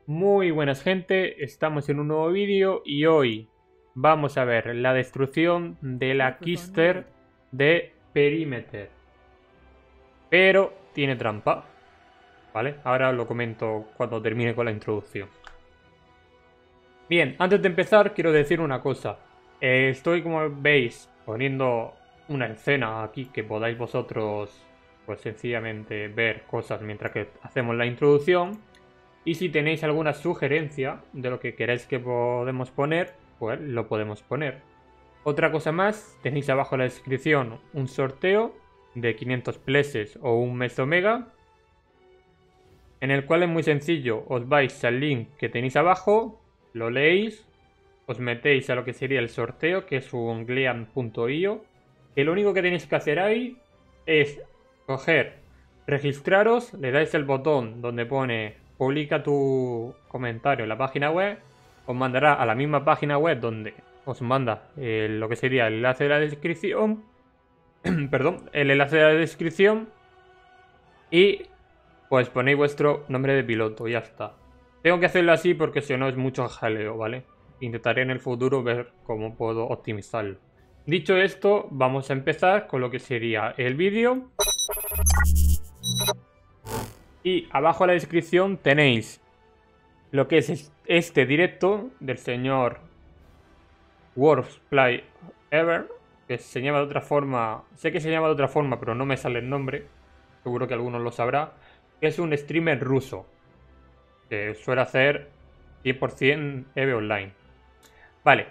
Muy buenas gente, estamos en un nuevo vídeo y hoy vamos a ver la destrucción de la Kister de Perimeter. Pero tiene trampa, ¿vale? Ahora lo comento cuando termine con la introducción. Bien, antes de empezar quiero decir una cosa. Estoy, como veis, poniendo una escena aquí que podáis vosotros, pues sencillamente ver cosas mientras que hacemos la introducción. Y si tenéis alguna sugerencia de lo que queréis que podemos poner, pues lo podemos poner. Otra cosa más, tenéis abajo en la descripción un sorteo de 500 pleses o un Mesomega, en el cual es muy sencillo, os vais al link que tenéis abajo, lo leéis, os metéis a lo que sería el sorteo, que es un glean.io, y lo único que tenéis que hacer ahí es coger, registraros, le dais el botón donde pone publica tu comentario en la página web, os mandará a la misma página web donde os manda lo que sería el enlace de la descripción, perdón, el enlace de la descripción, y pues ponéis vuestro nombre de piloto, ya está. Tengo que hacerlo así porque si no es mucho jaleo, ¿vale? Intentaré en el futuro ver cómo puedo optimizarlo. Dicho esto, vamos a empezar con lo que sería el vídeo. Y abajo en la descripción tenéis lo que es este directo del señor Worst Play Ever, que se llama de otra forma, sé que se llama de otra forma, pero no me sale el nombre, seguro que alguno lo sabrá, que es un streamer ruso, que suele hacer 100% EVE Online. Vale,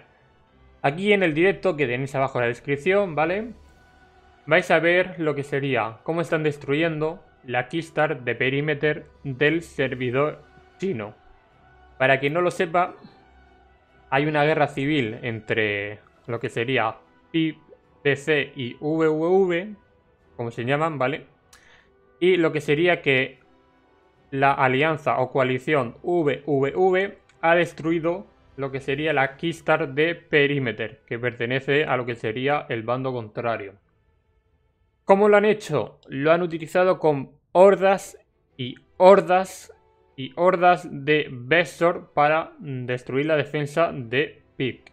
aquí en el directo que tenéis abajo en la descripción, ¿vale? Vais a ver lo que sería cómo están destruyendo la keystar de Perimeter del servidor chino. Para quien no lo sepa, hay una guerra civil entre lo que sería PIP, PC y VVV, como se llaman, ¿vale? Y lo que sería que la alianza o coalición VVV ha destruido lo que sería la keystar de Perimeter, que pertenece a lo que sería el bando contrario. ¿Cómo lo han hecho? Lo han utilizado con hordas y hordas y hordas de Vesor para destruir la defensa de Pip.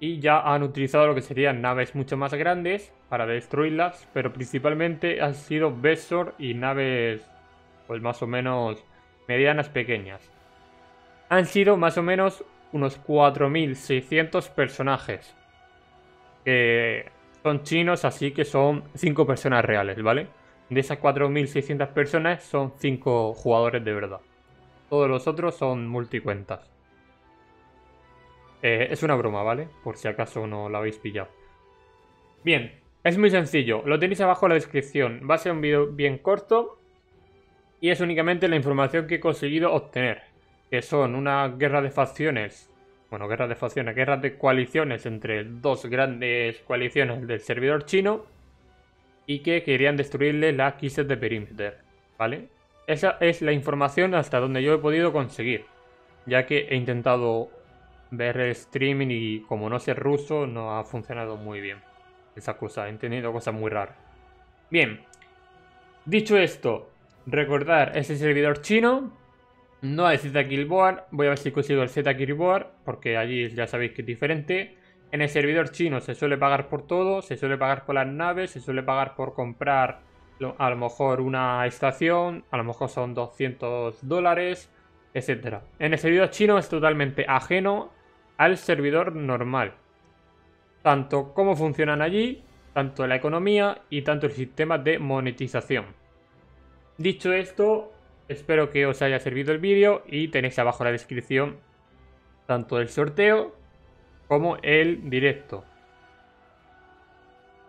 Y ya han utilizado lo que serían naves mucho más grandes para destruirlas, pero principalmente han sido Vesor y naves pues más o menos medianas pequeñas. Han sido más o menos unos 4600 personajes que son chinos, así que son 5 personas reales, ¿vale? De esas 4600 personas son 5 jugadores de verdad. Todos los otros son multicuentas. Es una broma, ¿vale? Por si acaso no la habéis pillado. Bien, es muy sencillo. Lo tenéis abajo en la descripción. Va a ser un vídeo bien corto. Y es únicamente la información que he conseguido obtener. Que son una guerra de facciones. Bueno, guerra de facciones, guerras de coaliciones entre dos grandes coaliciones del servidor chino. Y que querían destruirle la Kisses de Perimeter, ¿vale? Esa es la información hasta donde yo he podido conseguir. Ya que he intentado ver el streaming y como no sé ruso, no ha funcionado muy bien esa cosa. He entendido cosas muy raras. Bien, dicho esto, recordar ese servidor chino. No hay Z-Killboard. Voy a ver si consigo el Z-Killboard, porque allí ya sabéis que es diferente. En el servidor chino se suele pagar por todo. Se suele pagar por las naves. Se suele pagar por comprar a lo mejor una estación. A lo mejor son $200, etcétera. En el servidor chino es totalmente ajeno al servidor normal. Tanto cómo funcionan allí, tanto la economía y tanto el sistema de monetización. Dicho esto, espero que os haya servido el vídeo y tenéis abajo en la descripción tanto el sorteo como el directo.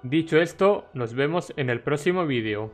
Dicho esto, nos vemos en el próximo vídeo.